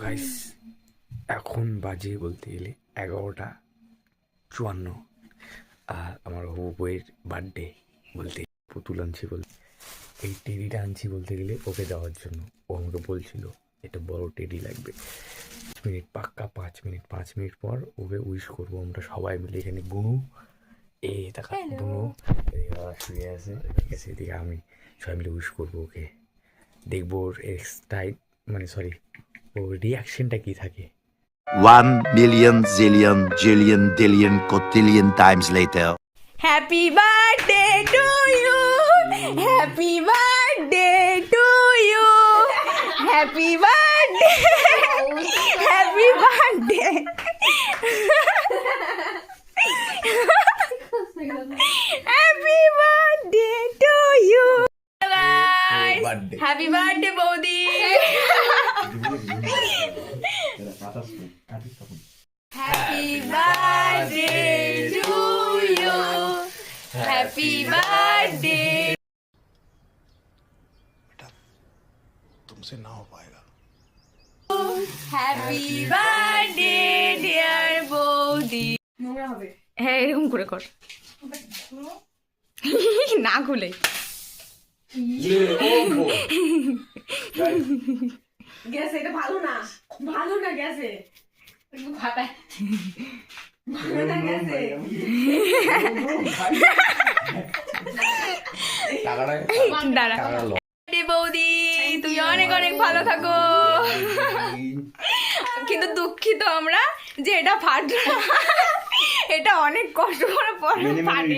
Guys এখন বাজে বলতে গেলে 11:54 আর আমার হবু বইয়ের বার্থডে বলতে পুতুল আনছি বলতে এই টেডিটা আনছি বলতে গেলে ওকে দেওয়ার জন্য। ও আমাকে বলছিল এটা বড় টেডি লাগবে। 5 মিনিট পাক্কা 5 মিনিট পর ওকে উইশ করবো আমরা সবাই মিলে। এখানে বুনু টাকা বুনু শুয়ে আছে, ঠিক আছে, এদিকে আমি সবাই মিলে উইশ করবো ওকে। দেখবো ওর এক্সটাইট মানে সরি ওর রিয়াকশনটা কি থাকে। 1 million zillion jillion dillion cotillion times later. Happy birthday to you. Happy birthday to you. Happy birthday. Happy birthday. Happy birthday to you. Guys, happy birthday বৌদি. Happy birthday to you. Happy birthday. तुमसे ना हो पाएगा। Happy birthday dear বৌদি। হ্যাঁ এরকম করে কর না খুলে গ্যাসে এটা ভালো না গ্যাসে ফাটায় ভালো না গ্যাসে দাঁড়া বৌদি তুই অনেক অনেক ভালো থাকো। কিন্তু দুঃখিত আমরা যে এটা ফাটলো না, এটা অনেক কষ্ট করে পরে ফাটেনি।